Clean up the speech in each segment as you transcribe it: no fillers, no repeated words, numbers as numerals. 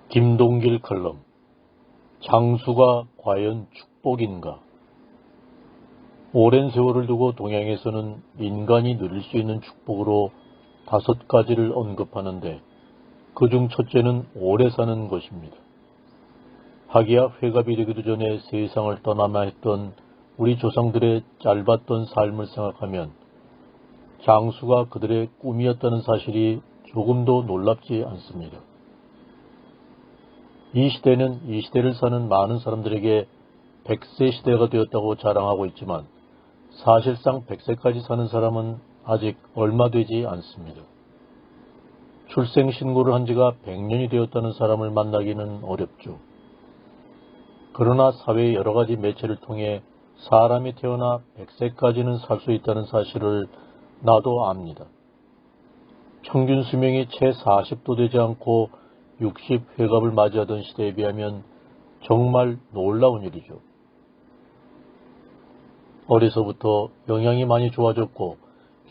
김동길 칼럼. 장수가 과연 축복인가? 오랜 세월을 두고 동양에서는 인간이 누릴 수 있는 축복으로 5가지를 언급하는데 그중 첫째는 오래 사는 것입니다. 하기야 회갑이 되기도 전에 세상을 떠나야 했던 우리 조상들의 짧았던 삶을 생각하면 장수가 그들의 꿈이었다는 사실이 조금도 놀랍지 않습니다. 이 시대는 이 시대를 사는 많은 사람들에게 100세 시대가 되었다고 자랑하고 있지만 사실상 100세까지 사는 사람은 아직 얼마 되지 않습니다. 출생신고를 한 지가 100년이 되었다는 사람을 만나기는 어렵죠. 그러나 사회의 여러가지 매체를 통해 사람이 태어나 100세까지는 살 수 있다는 사실을 나도 압니다. 평균 수명이 채 40도 되지 않고 60회갑을 맞이하던 시대에 비하면 정말 놀라운 일이죠. 어려서부터 영양이 많이 좋아졌고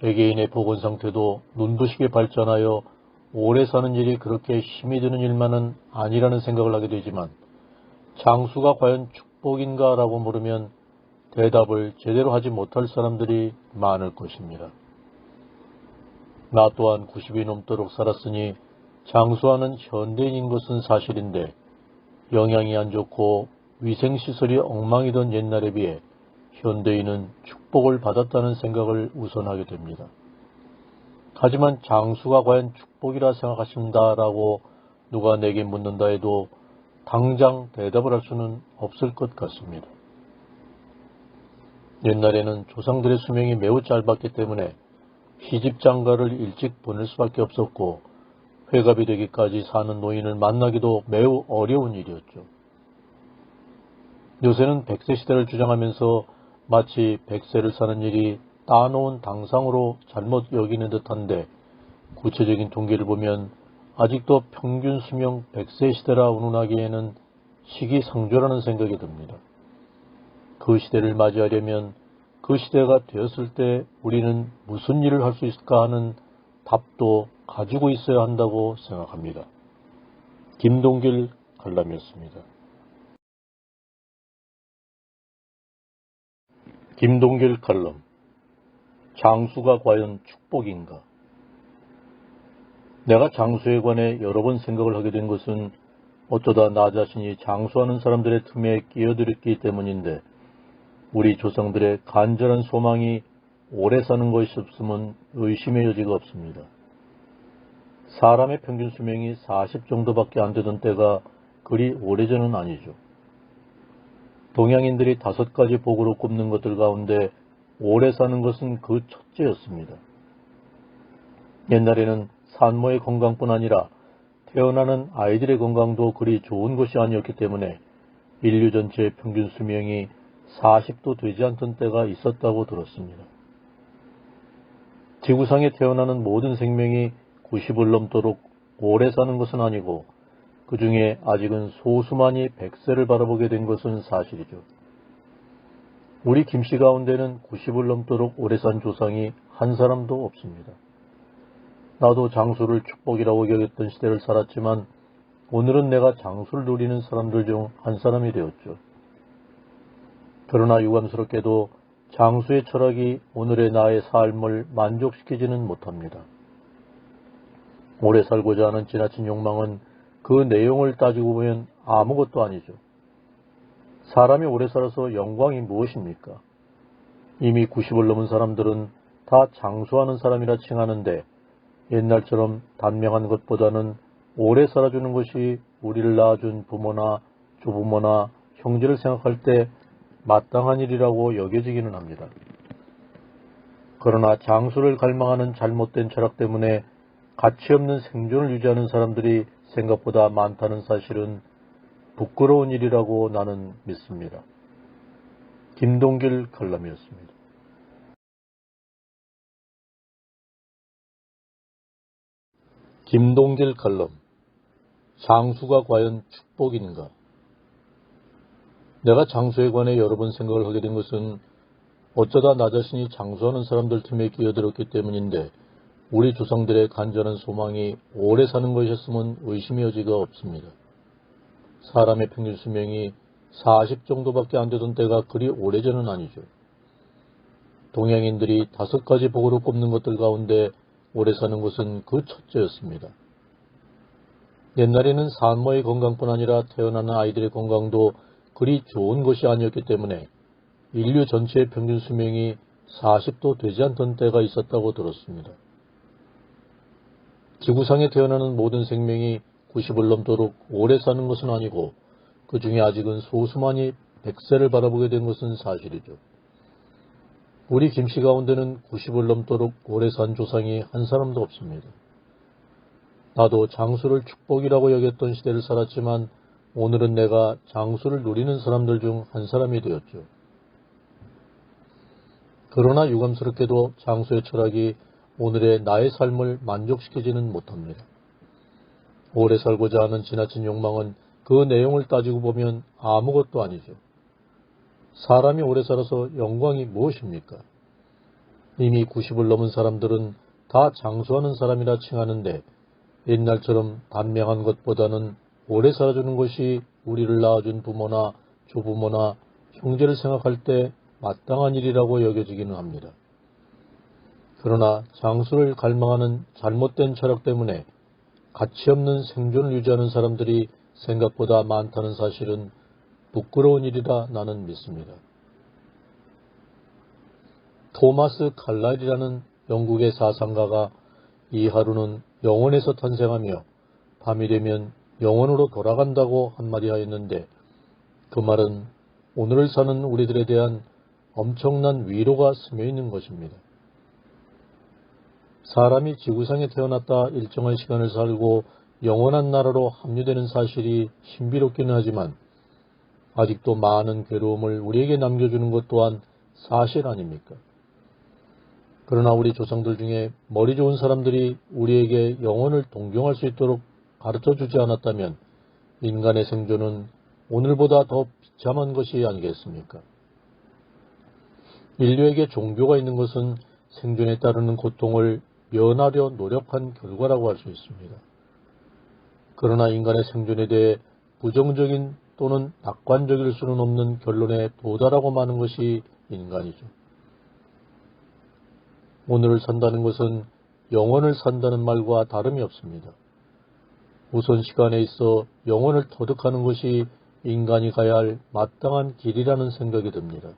개개인의 보건 상태도 눈부시게 발전하여 오래 사는 일이 그렇게 힘이 드는 일만은 아니라는 생각을 하게 되지만 장수가 과연 축복인가 라고 물으면 대답을 제대로 하지 못할 사람들이 많을 것입니다. 나 또한 90이 넘도록 살았으니 장수하는 현대인인 것은 사실인데 영양이 안 좋고 위생시설이 엉망이던 옛날에 비해 현대인은 축복을 받았다는 생각을 우선 하게 됩니다. 하지만 장수가 과연 축복이라 생각하신다라고 누가 내게 묻는다 해도 당장 대답을 할 수는 없을 것 같습니다. 옛날에는 조상들의 수명이 매우 짧았기 때문에 시집장가를 일찍 보낼 수밖에 없었고 회갑이 되기까지 사는 노인을 만나기도 매우 어려운 일이었죠. 요새는 100세 시대를 주장하면서 마치 100세를 사는 일이 따놓은 당상으로 잘못 여기는 듯한데 구체적인 통계를 보면 아직도 평균 수명 100세 시대라 운운하기에는 시기상조라는 생각이 듭니다. 그 시대를 맞이하려면 그 시대가 되었을 때 우리는 무슨 일을 할 수 있을까 하는 답도 가지고 있어야 한다고 생각합니다. 김동길 칼럼이었습니다. 김동길 칼럼. 장수가 과연 축복인가? 내가 장수에 관해 여러 번 생각을 하게 된 것은 어쩌다 나 자신이 장수하는 사람들의 틈에 끼어들었기 때문인데 우리 조상들의 간절한 소망이 오래 사는 것이 없으면 의심의 여지가 없습니다. 사람의 평균 수명이 40 정도밖에 안 되던 때가 그리 오래전은 아니죠. 동양인들이 5가지 복으로 꼽는 것들 가운데 오래 사는 것은 그 첫째였습니다. 옛날에는 산모의 건강뿐 아니라 태어나는 아이들의 건강도 그리 좋은 것이 아니었기 때문에 인류 전체의 평균 수명이 40도 되지 않던 때가 있었다고 들었습니다. 지구상에 태어나는 모든 생명이 90을 넘도록 오래 사는 것은 아니고 그 중에 아직은 소수만이 100세를 바라보게 된 것은 사실이죠. 우리 김씨 가운데는 90을 넘도록 오래 산 조상이 한 사람도 없습니다. 나도 장수를 축복이라고 여겼던 시대를 살았지만 오늘은 내가 장수를 누리는 사람들 중 한 사람이 되었죠. 그러나 유감스럽게도 장수의 철학이 오늘의 나의 삶을 만족시키지는 못합니다. 오래 살고자 하는 지나친 욕망은 그 내용을 따지고 보면 아무것도 아니죠. 사람이 오래 살아서 영광이 무엇입니까? 이미 90을 넘은 사람들은 다 장수하는 사람이라 칭하는데 옛날처럼 단명한 것보다는 오래 살아주는 것이 우리를 낳아준 부모나 조부모나 형제를 생각할 때 마땅한 일이라고 여겨지기는 합니다. 그러나 장수를 갈망하는 잘못된 철학 때문에 가치없는 생존을 유지하는 사람들이 생각보다 많다는 사실은 부끄러운 일이라고 나는 믿습니다. 김동길 칼럼이었습니다. 김동길 칼럼. 장수가 과연 축복인가? 내가 장수에 관해 여러 번 생각을 하게 된 것은 어쩌다 나 자신이 장수하는 사람들 틈에 끼어들었기 때문인데 우리 조상들의 간절한 소망이 오래 사는 것이었으면 의심의 여지가 없습니다. 사람의 평균 수명이 40 정도밖에 안 되던 때가 그리 오래전은 아니죠. 동양인들이 5가지 복으로 꼽는 것들 가운데 오래 사는 것은 그 첫째였습니다. 옛날에는 산모의 건강뿐 아니라 태어나는 아이들의 건강도 그리 좋은 것이 아니었기 때문에 인류 전체의 평균 수명이 40도 되지 않던 때가 있었다고 들었습니다. 지구상에 태어나는 모든 생명이 90을 넘도록 오래 사는 것은 아니고 그 중에 아직은 소수만이 100세를 바라보게 된 것은 사실이죠. 우리 김씨 가운데는 90을 넘도록 오래 산 조상이 한 사람도 없습니다. 나도 장수를 축복이라고 여겼던 시대를 살았지만 오늘은 내가 장수를 누리는 사람들 중 한 사람이 되었죠. 그러나 유감스럽게도 장수의 철학이 오늘의 나의 삶을 만족시키지는 못합니다. 오래 살고자 하는 지나친 욕망은 그 내용을 따지고 보면 아무것도 아니죠. 사람이 오래 살아서 영광이 무엇입니까? 이미 90을 넘은 사람들은 다 장수하는 사람이라 칭하는데 옛날처럼 단명한 것보다는 오래 살아주는 것이 우리를 낳아준 부모나 조부모나 형제를 생각할 때 마땅한 일이라고 여겨지기는 합니다. 그러나 장수를 갈망하는 잘못된 철학 때문에 가치없는 생존을 유지하는 사람들이 생각보다 많다는 사실은 부끄러운 일이라 나는 믿습니다. 토마스 칼라일이라는 영국의 사상가가 이 하루는 영원에서 탄생하며 밤이 되면 영원으로 돌아간다고 한마디 하였는데 그 말은 오늘을 사는 우리들에 대한 엄청난 위로가 스며 있는 것입니다. 사람이 지구상에 태어났다 일정한 시간을 살고 영원한 나라로 합류되는 사실이 신비롭기는 하지만 아직도 많은 괴로움을 우리에게 남겨주는 것 또한 사실 아닙니까? 그러나 우리 조상들 중에 머리 좋은 사람들이 우리에게 영혼을 동경할 수 있도록 가르쳐주지 않았다면 인간의 생존은 오늘보다 더 비참한 것이 아니겠습니까? 인류에게 종교가 있는 것은 생존에 따르는 고통을 면하려 노력한 결과라고 할 수 있습니다. 그러나 인간의 생존에 대해 부정적인 또는 낙관적일 수는 없는 결론에 도달하고 마는 것이 인간이죠. 오늘을 산다는 것은 영원을 산다는 말과 다름이 없습니다. 우선 시간에 있어 영원을 터득하는 것이 인간이 가야 할 마땅한 길이라는 생각이 듭니다.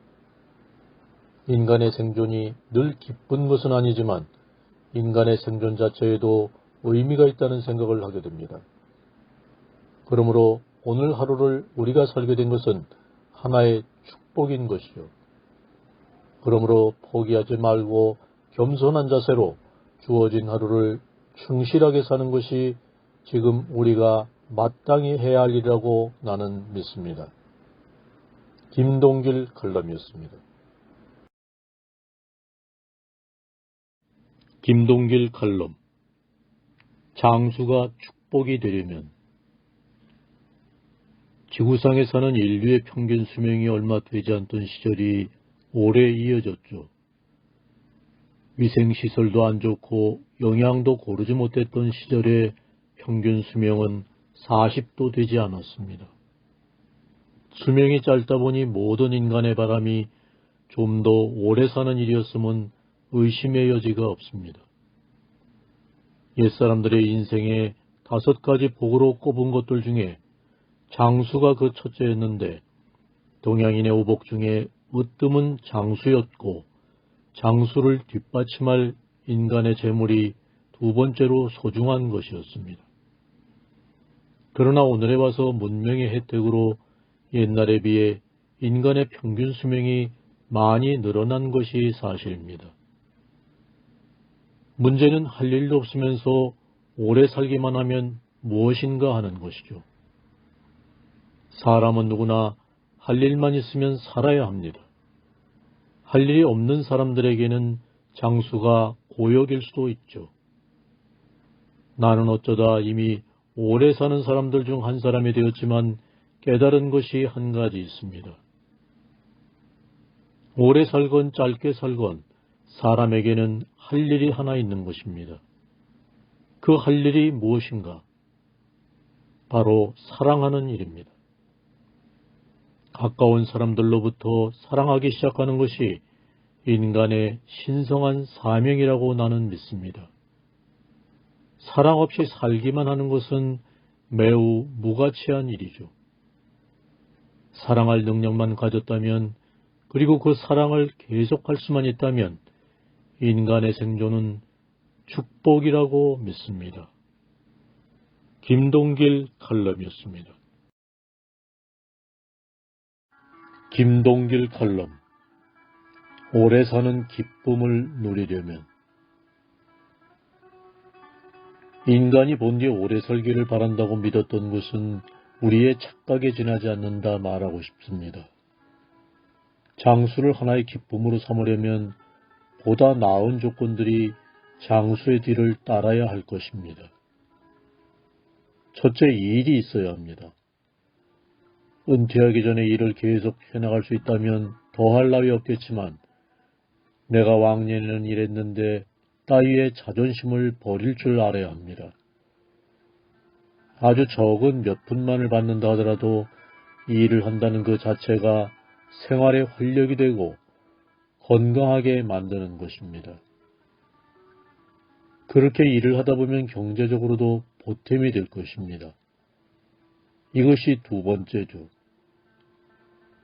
인간의 생존이 늘 기쁜 것은 아니지만 인간의 생존 자체에도 의미가 있다는 생각을 하게 됩니다. 그러므로 오늘 하루를 우리가 살게 된 것은 하나의 축복인 것이죠. 그러므로 포기하지 말고 겸손한 자세로 주어진 하루를 충실하게 사는 것이 지금 우리가 마땅히 해야 할 일이라고 나는 믿습니다. 김동길 칼럼이었습니다. 김동길 칼럼. 장수가 축복이 되려면. 지구상에 사는 인류의 평균 수명이 얼마 되지 않던 시절이 오래 이어졌죠. 위생시설도 안 좋고 영양도 고르지 못했던 시절의 평균 수명은 40도 되지 않았습니다. 수명이 짧다 보니 모든 인간의 바람이 좀 더 오래 사는 일이었음은 의심의 여지가 없습니다. 옛사람들의 인생에 5가지 복으로 꼽은 것들 중에 장수가 그 첫째였는데 동양인의 오복 중에 으뜸은 장수였고 장수를 뒷받침할 인간의 재물이 2번째로 소중한 것이었습니다. 그러나 오늘에 와서 문명의 혜택으로 옛날에 비해 인간의 평균 수명이 많이 늘어난 것이 사실입니다. 문제는 할 일도 없으면서 오래 살기만 하면 무엇인가 하는 것이죠. 사람은 누구나 할 일만 있으면 살아야 합니다. 할 일이 없는 사람들에게는 장수가 고역일 수도 있죠. 나는 어쩌다 이미 오래 사는 사람들 중 한 사람이 되었지만 깨달은 것이 한 가지 있습니다. 오래 살건 짧게 살건 사람에게는 할 일이 하나 있는 것입니다. 그 할 일이 무엇인가? 바로 사랑하는 일입니다. 가까운 사람들로부터 사랑하기 시작하는 것이 인간의 신성한 사명이라고 나는 믿습니다. 사랑 없이 살기만 하는 것은 매우 무가치한 일이죠. 사랑할 능력만 가졌다면, 그리고 그 사랑을 계속할 수만 있다면 인간의 생존은 축복이라고 믿습니다. 김동길 칼럼이었습니다. 김동길 칼럼. 오래 사는 기쁨을 누리려면. 인간이 본디 오래 살기를 바란다고 믿었던 것은 우리의 착각에 지나지 않는다 말하고 싶습니다. 장수를 하나의 기쁨으로 삼으려면 보다 나은 조건들이 장수의 뒤를 따라야 할 것입니다. 첫째, 일이 있어야 합니다. 은퇴하기 전에 일을 계속 해나갈 수 있다면 더할 나위 없겠지만, 내가 왕년에는 일했는데 따위의 자존심을 버릴 줄 알아야 합니다. 아주 적은 몇 푼만을 받는다 하더라도 일을 한다는 그 자체가 생활의 활력이 되고 건강하게 만드는 것입니다. 그렇게 일을 하다 보면 경제적으로도 보탬이 될 것입니다. 이것이 두 번째죠.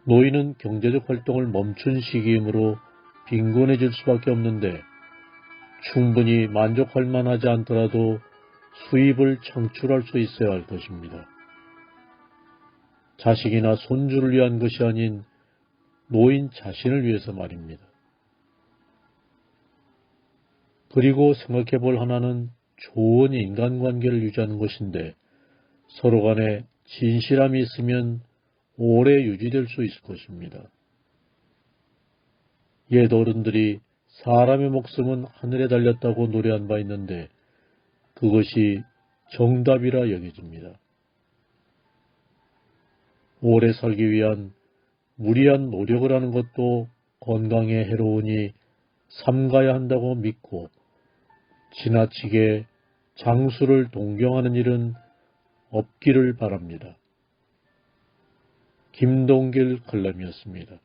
노인은 경제적 활동을 멈춘 시기이므로 빈곤해질 수밖에 없는데, 충분히 만족할 만하지 않더라도 수입을 창출할 수 있어야 할 것입니다. 자식이나 손주를 위한 것이 아닌 노인 자신을 위해서 말입니다. 그리고 생각해 볼 하나는 좋은 인간관계를 유지하는 것인데, 서로 간에 진실함이 있으면 오래 유지될 수 있을 것입니다. 옛 어른들이 사람의 목숨은 하늘에 달렸다고 노래한 바 있는데, 그것이 정답이라 여겨집니다. 오래 살기 위한 무리한 노력을 하는 것도 건강에 해로우니 삼가야 한다고 믿고, 지나치게 장수를 동경하는 일은 없기를 바랍니다. 김동길 칼럼이었습니다.